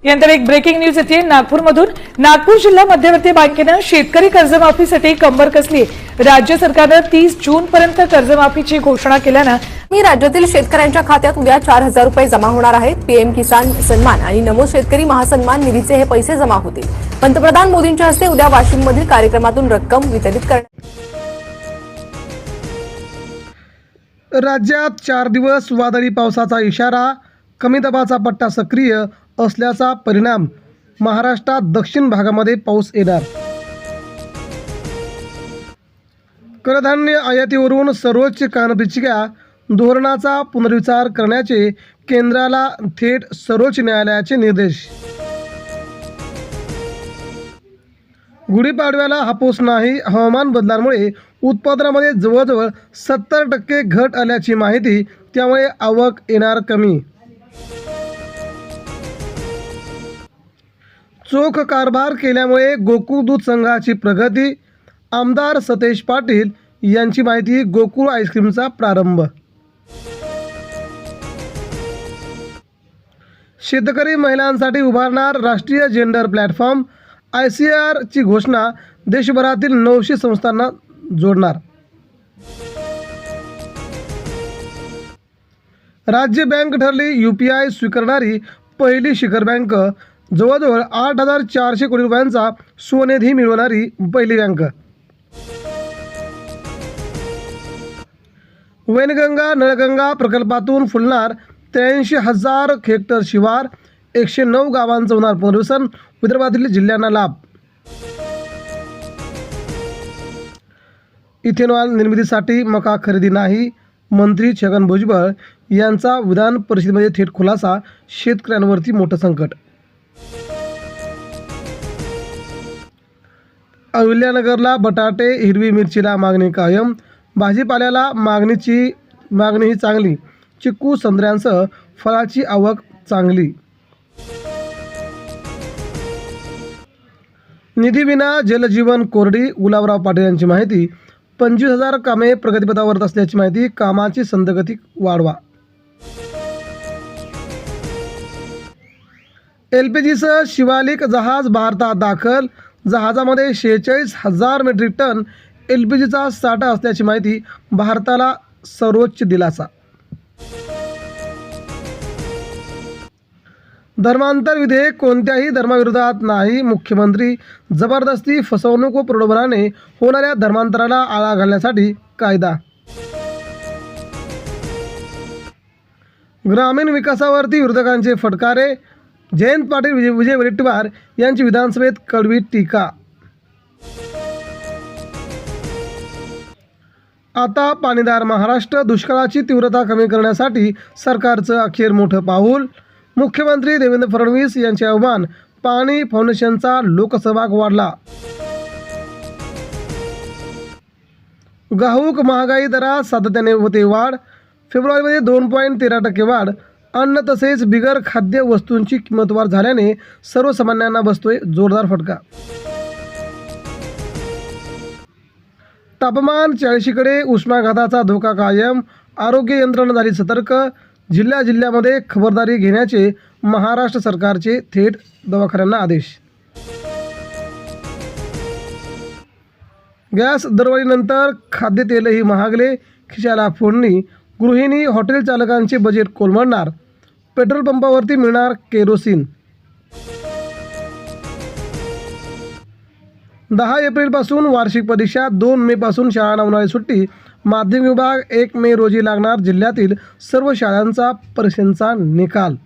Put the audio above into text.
यानंतर एक breaking news येते नागपूरमधून। नागपूर जिल्हा मध्यवर्ती बँकेनं शेतकरी कर्जमाफीसाठी कंबर कसली। राज्य सरकारनं 30 जून पर्यंत कर्जमाफीची घोषणा केल्यानं मी राज्यातील शेतकऱ्यांच्या खात्यात उद्या 4000 रुपये जमा होणार आहेत। पीएम किसान सन्मान आणि नमो शेतकरी महासन्मान निधीचे हे पैसे जमा होतील। पंतप्रधान मोदींच्या हस्ते उद्या वाशिममधील कार्यक्रमातून रक्कम वितरित करण्यात। राज्यात 4 दिवस वादळी पावसाचा इशारा। कमी दाबाचा पट्टा सक्रिय असल्याचा परिणाम महाराष्ट्रात दक्षिण भागामध्ये पाऊस येणार। कडधान्य आयातीवरून सर्वोच्च कानपिचक्या धोरणाचा पुनर्विचार करण्याचे केंद्राला थेट सर्वोच्च न्यायालयाचे निर्देश। गुढीपाडव्याला हापूस नाही। हवामान बदलामुळे उत्पादनामध्ये जवळजवळ 70% घट आल्याची माहिती, त्यामुळे आवक येणार कमी। चोख कारभार केल्यामुळे गोकुळ दूध संघाची प्रगती। आमदार सतेज पाटील यांची माहिती। गोकुळ आईस्क्रीमचा प्रारंभ। शेतकरी महिलांसाठी उभारणार राष्ट्रीय जेंडर प्लॅटफॉर्म। ICR ची घोषणा देशभरातील 900 संस्थांना जोडणार। राज्य बँक ठरली UPI स्वीकारणारी पहिली शिखर बँक। जवळजवळ 8400 कोटी रुपयांचा स्वनिधी मिळवणारी पहिली बँक। वैनगंगा नळगंगा प्रकल्पातून फुलणार 83,000 हेक्टर शिवार। 109 गावांचं होणार पुनर्वसन। विदर्भातील जिल्ह्यांना लाभ। इथेनॉल निर्मितीसाठी मका खरेदी नाही। मंत्री छगन भुजबळ यांचा विधान परिषदेमध्ये थेट खुलासा। शेतकऱ्यांवरती मोठं संकट। अहिल्यानगरला बटाटे हिरवी मिरचीला मागणी कायम। भाजीपाल्याला मागणी ही चांगली। चिक्कू संत्र्यांसह फळाची आवक चांगली। निधीविना जलजीवन कोरडी। गुलाबराव पाटील यांची माहिती। 25,000 कामे प्रगतीपथावर असल्याची माहिती। कामाची संथगती वाढवा। LPGसह शिवालिक जहाज भारतात दाखल। जहाजामध्ये 46,000 मेट्रिक टन LPGचा साठा असल्याची माहिती। भारताला सर्वोच्च दिलासा। धर्मांतर विधेयक कोणत्याही धर्माविरोधात नाही। मुख्यमंत्री जबरदस्ती फसवणूक व प्रलोभनाने होणाऱ्या धर्मांतराला आळा घालण्यासाठी कायदा। ग्रामीण विकासावरती विरोधकांचे फटकारे। जयंत पाटील विजय वडेट्टीवार यांची विधानसभेत कडवी टीका। आता पाणीदार महाराष्ट्र। दुष्काळाची तीव्रता कमी करण्यासाठी सरकारचं अखेर मोठं पाऊल। मुख्यमंत्री देवेंद्र फडणवीस यांचे आव्हान। पाणी फाउंडेशनचा लोकसहभाग वाढला। घाऊक महागाई दरात सातत्याने होते वाढ। फेब्रुवारीमध्ये 2.13% वाढ। अन्न तसेच बिगर खाद्य वस्तूंची किंमतवाढ झाल्याने सर्वसामान्यांना बसतोय जोरदार फटका। तापमान 40कडे। उष्माघाताचा धोका कायम। आरोग्य यंत्रणा झाली सतर्क। जिल्ह्यामध्ये खबरदारी घेण्याचे महाराष्ट्र सरकारचे थेट दवाखान्यांना आदेश। गॅस दरवाढीनंतर खाद्यतेलही महागले। खिशाला फोडणी। गृहिणी हॉटेल चालकांचे बजेट कोलमडणार। पेट्रोल पंपावरती मिळणार केरोसिन। 10 एप्रिलपासून वार्षिक परीक्षा। 2 मेपासून शाळांना उन्हाळी सुट्टी। माध्यमिक विभाग 1 मे रोजी लागणार। जिल्ह्यातील सर्व शाळांचा परीक्षांचा निकाल।